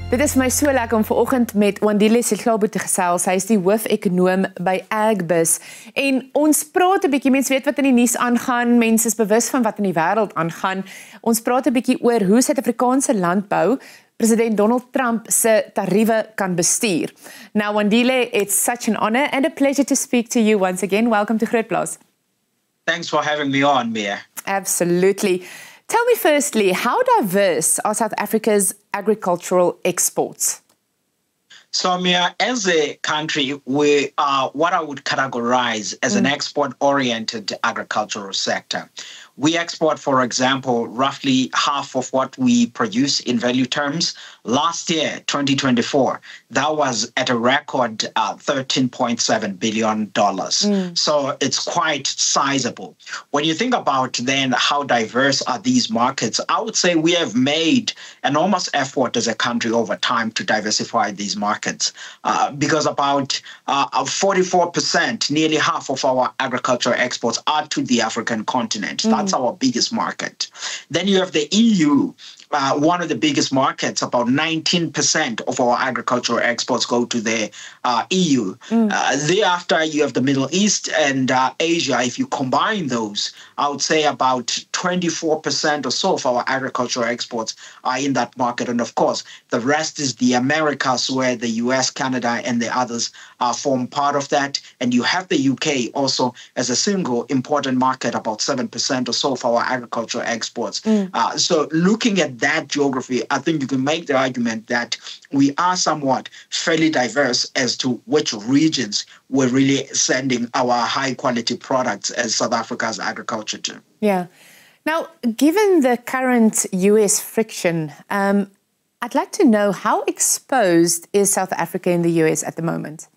Dit is my so lekker om vanoggend met Wandile Sihlobo te gesels. Hy is die hoofekonoom by Agbiz. En ons praat 'n bietjie, mense weet wat in die nuus aangaan, mense is bewus van wat in die wêreld aangaan. Ons praat 'n bietjie oor hoe Suid-Afrikaanse landbou President Donald Trump se tariewe kan bestuur. Now Wandile, it's such an honor and a pleasure to speak to you once again. Welcome to GROOTplaas. Thanks for having me on, Mia. Absolutely. Tell me firstly, how diverse are South Africa's agricultural exports? So, Mia, as a country, we are what I would categorize as an export-oriented agricultural sector. We export, for example, roughly half of what we produce in value terms. Last year, 2024, that was at a record $13.7 billion. So it's quite sizable. When you think about then how diverse are these markets, I would say we have made enormous effort as a country over time to diversify these markets because about 44%, nearly half of our agricultural exports are to the African continent. That's our biggest market. Then you have the EU, one of the biggest markets. About 19% of our agricultural exports go to the EU. Thereafter, you have the Middle East and Asia. If you combine those, I would say about 24% or so of our agricultural exports are in that market. And of course, the rest is the Americas, where the US, Canada, and the others form part of that. And you have the UK also as a single important market, about 7% or so of our agricultural exports. So looking at that geography, I think you can make the argument that we are somewhat fairly diverse as to which regions we're really sending our high quality products as South Africa's agriculture to. Yeah. Now, given the current US friction, I'd like to know how exposed is South Africa in the US at the moment?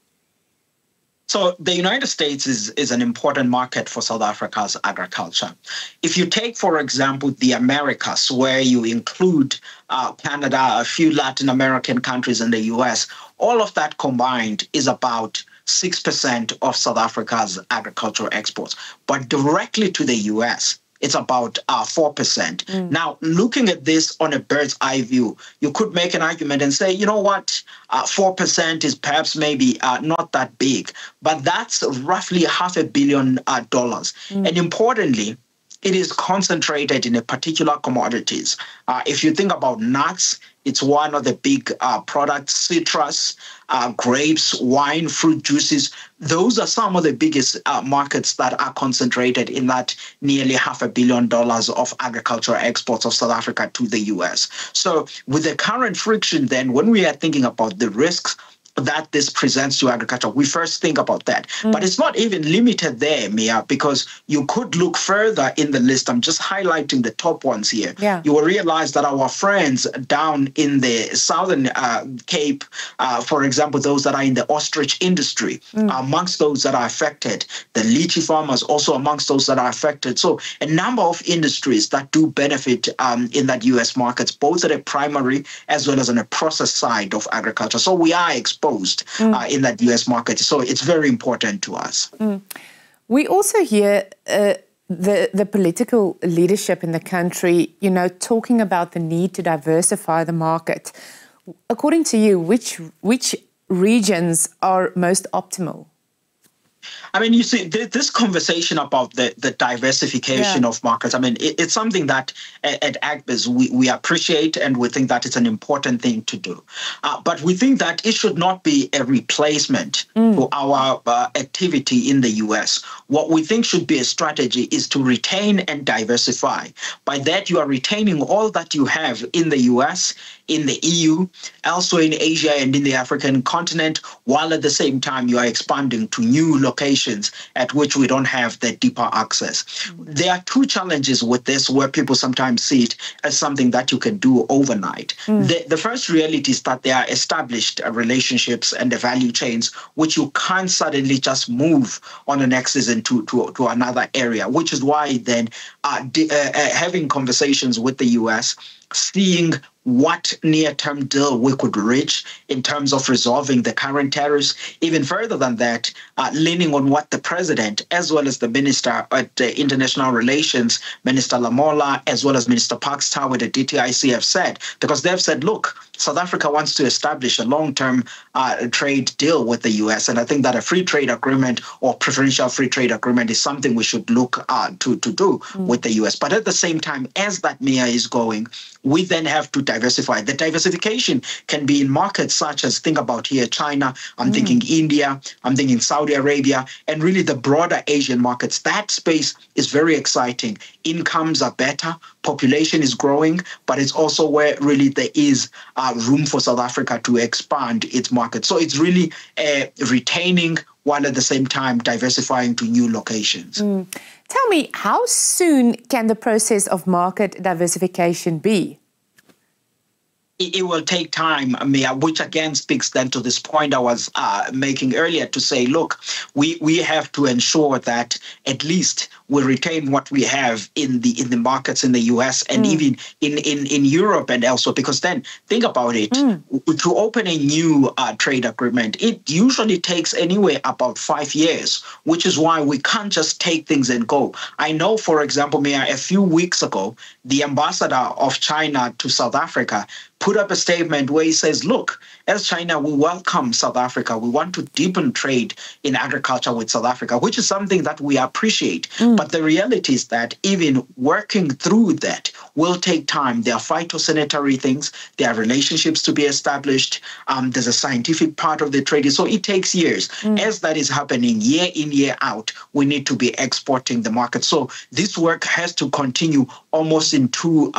So the United States is an important market for South Africa's agriculture. If you take, for example, the Americas, where you include Canada, a few Latin American countries, and the US, all of that combined is about 6% of South Africa's agricultural exports. But directly to the US, it's about 4%. Now, looking at this on a bird's eye view, you could make an argument and say, you know what, 4% is perhaps maybe not that big, but that's roughly $500 million. And importantly, it is concentrated in a particular commodities. If you think about nuts, it's one of the big products, citrus, grapes, wine, fruit juices. Those are some of the biggest markets that are concentrated in that nearly $500 million of agricultural exports of South Africa to the US. So with the current friction then, when we are thinking about the risks that this presents to agriculture, we first think about that. But it's not even limited there, Mia, because you could look further in the list. I'm just highlighting the top ones here. You will realize that our friends down in the Southern Cape, for example, those that are in the ostrich industry, are amongst those that are affected. The lychee farmers also amongst those that are affected. So a number of industries that do benefit in that US markets, both at a primary as well as on a process side of agriculture. So we are exposed in that US market. So it's very important to us. We also hear the political leadership in the country, you know, talking about the need to diversify the market. According to you, which regions are most optimal? I mean, you see, this conversation about the diversification of markets, I mean, it's something that at Agbiz we appreciate, and we think that it's an important thing to do. But we think that it should not be a replacement for our activity in the US. What we think should be a strategy is to retain and diversify. By that, you are retaining all that you have in the US, in the EU, elsewhere in Asia and in the African continent, while at the same time you are expanding to new locations at which we don't have the deeper access. There are two challenges with this where people sometimes see it as something that you can do overnight. The first reality is that there are established relationships and the value chains which you can't suddenly just move on an axis into to another area, which is why then having conversations with the US, seeing what near-term deal we could reach in terms of resolving the current tariffs. Even further than that, leaning on what the president, as well as the minister at international relations, Minister Lamola, as well as Minister Parks Tower, the DTIC have said, because they've said, look, South Africa wants to establish a long-term trade deal with the US. And I think that a free trade agreement or preferential free trade agreement is something we should look to do with the US. But at the same time, as that MIA is going, we then have to diversify. The diversification can be in markets such as, think about here, China, I'm thinking India, I'm thinking Saudi Arabia, and really the broader Asian markets. That space is very exciting. Incomes are better, population is growing, but it's also where really there is room for South Africa to expand its market. So it's really retaining while at the same time diversifying to new locations. Tell me, how soon can the process of market diversification be? It will take time, Mia, which again speaks then to this point I was making earlier to say, look, we have to ensure that at least we retain what we have in the markets in the US and even in Europe and elsewhere, because then think about it, to open a new trade agreement, it usually takes anywhere about 5 years, which is why we can't just take things and go. I know, for example, Mia, a few weeks ago, the ambassador of China to South Africa put up a statement where he says, look, as China, we welcome South Africa. We want to deepen trade in agriculture with South Africa, which is something that we appreciate. But the reality is that even working through that will take time. There are phytosanitary things. There are relationships to be established. There's a scientific part of the trade. So it takes years. As that is happening year in, year out, we need to be exporting the market. So this work has to continue almost in two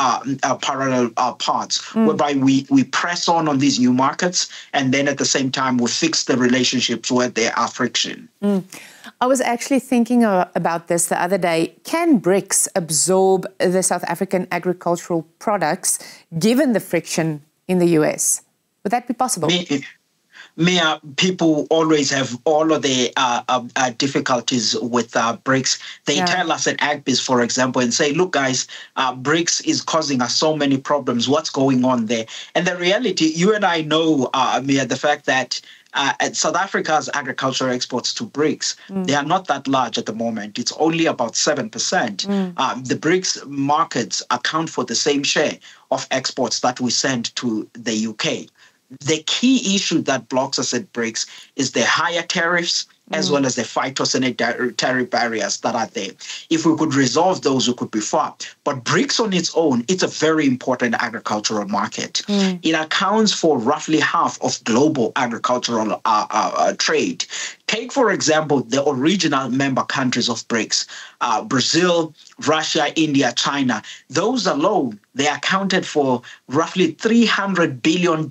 parallel parts, whereby we press on these new markets, and then at the same time we fix the relationships where there are friction. I was actually thinking about this the other day. Can BRICS absorb the South African agricultural products given the friction in the US? Would that be possible? Mia, people always have all of the difficulties with BRICS. They tell us at Agbiz, for example, and say, look, guys, BRICS is causing us so many problems. What's going on there? And the reality, you and I know, Mia, the fact that South Africa's agricultural exports to BRICS, they are not that large at the moment. It's only about 7%. The BRICS markets account for the same share of exports that we send to the UK. The key issue that blocks us at BRICS is the higher tariffs as well as the phytosanitary barriers that are there. If we could resolve those, we could be far. But BRICS on its own, it's a very important agricultural market. It accounts for roughly half of global agricultural trade. Take, for example, the original member countries of BRICS, Brazil, Russia, India, China. Those alone, they accounted for roughly $300 billion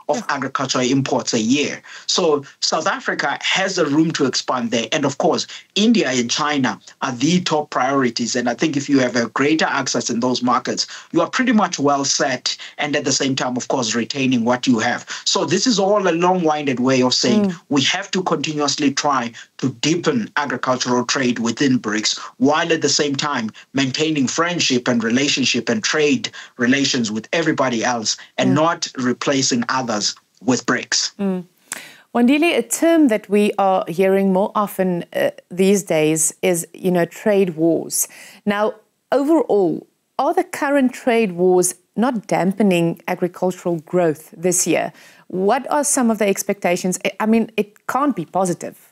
of agricultural imports a year. So South Africa has a room to expand there. And of course, India and China are the top priorities. And I think if you have a greater access in those markets, you are pretty much well set. And at the same time, of course, retaining what you have. So this is all a long-winded way of saying we have to continuously try to deepen agricultural trade within BRICS, while at the same time maintaining friendship and relationship and trade relations with everybody else and not replacing others with BRICS. Wandile, a term that we are hearing more often these days is, trade wars. Now, overall, are the current trade wars not dampening agricultural growth this year? What are some of the expectations? I mean, it can't be positive.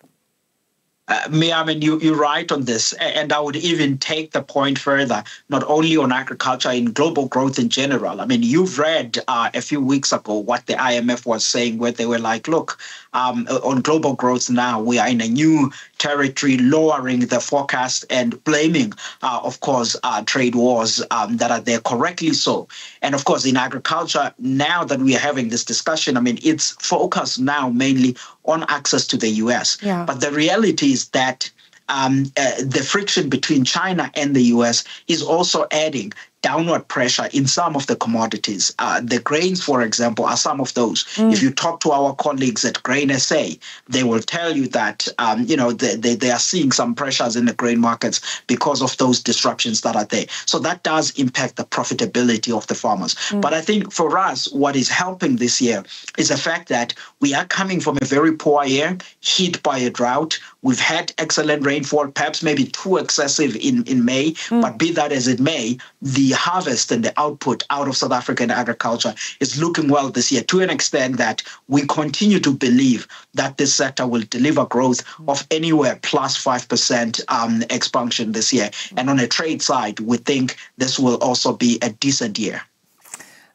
You're right on this. And I would even take the point further, not only on agriculture, in global growth in general. I mean, you've read a few weeks ago what the IMF was saying, where they were like, look, on global growth now, we are in a new territory, lowering the forecast and blaming, of course, trade wars that are there, correctly so. And of course, in agriculture, now that we are having this discussion, I mean, it's focused now mainly on access to the US. But the reality is that the friction between China and the US is also adding downward pressure in some of the commodities. The grains, for example, are some of those. If you talk to our colleagues at Grain SA, they will tell you that, they are seeing some pressures in the grain markets because of those disruptions that are there. So that does impact the profitability of the farmers. But I think for us, what is helping this year is the fact that we are coming from a very poor year, hit by a drought. We've had excellent rainfall, perhaps maybe too excessive in May, but be that as it may, the the harvest and the output out of South African agriculture is looking well this year, to an extent that we continue to believe that this sector will deliver growth of anywhere plus 5% expansion this year. And on a trade side, we think this will also be a decent year.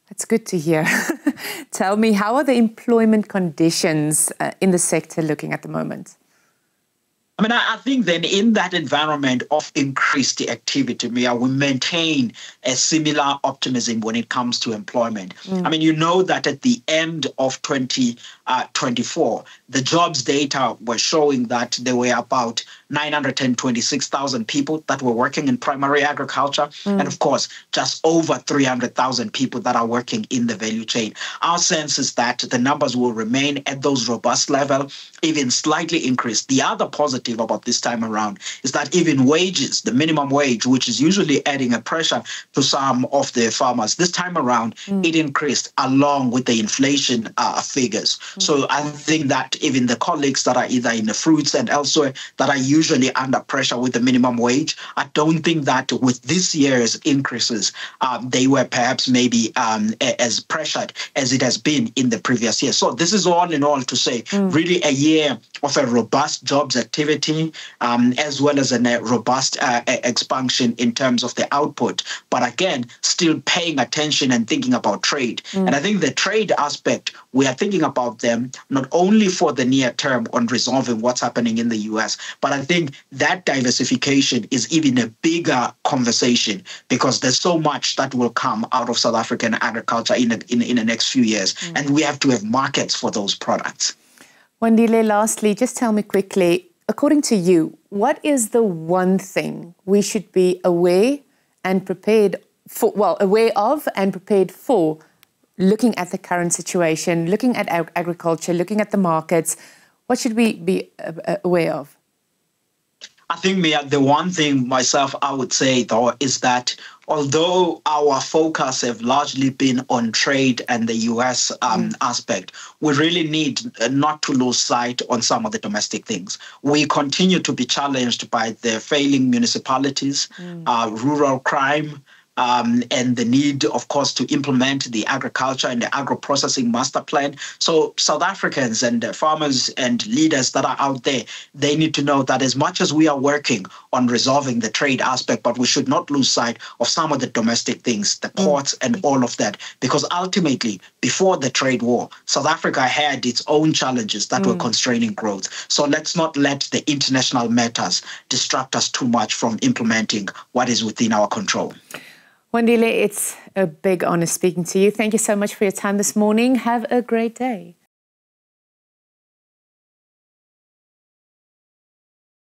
That's good to hear. Tell me, how are the employment conditions in the sector looking at the moment? I mean, I think then in that environment of increased activity, Mia, we maintain a similar optimism when it comes to employment. I mean, you know that at the end of 2024, the jobs data were showing that there were about 926,000 people that were working in primary agriculture. And of course, just over 300,000 people that are working in the value chain. Our sense is that the numbers will remain at those robust levels, even slightly increased. The other positive about this time around is that even wages, the minimum wage, which is usually adding a pressure to some of the farmers, this time around, it increased along with the inflation figures. So I think that even the colleagues that are either in the fruits and elsewhere that are usually under pressure with the minimum wage, I don't think that with this year's increases, they were perhaps maybe as pressured as it has been in the previous year. So this is all in all to say, really a year of a robust jobs activity, as well as a robust expansion in terms of the output. But again, still paying attention and thinking about trade. And I think the trade aspect, we are thinking about them not only for the near term on resolving what's happening in the US, but I think that diversification is even a bigger conversation because there's so much that will come out of South African agriculture in the next few years. And we have to have markets for those products. Wandile, lastly, just tell me quickly, according to you, what is the one thing we should be aware and prepared for, well, aware of and prepared for, looking at the current situation, looking at agriculture, looking at the markets? What should we be aware of? I think, Mia, the one thing myself I would say, though, is that although our focus have largely been on trade and the US aspect, we really need not to lose sight on some of the domestic things. We continue to be challenged by the failing municipalities, rural crime, and the need, of course, to implement the agriculture and the agro-processing master plan. So South Africans and farmers and leaders that are out there, they need to know that as much as we are working on resolving the trade aspect, but we should not lose sight of some of the domestic things, the ports and all of that, because ultimately, before the trade war, South Africa had its own challenges that were constraining growth. So let's not let the international matters distract us too much from implementing what is within our control. Wandile, it's a big honor speaking to you. Thank you so much for your time this morning. Have a great day.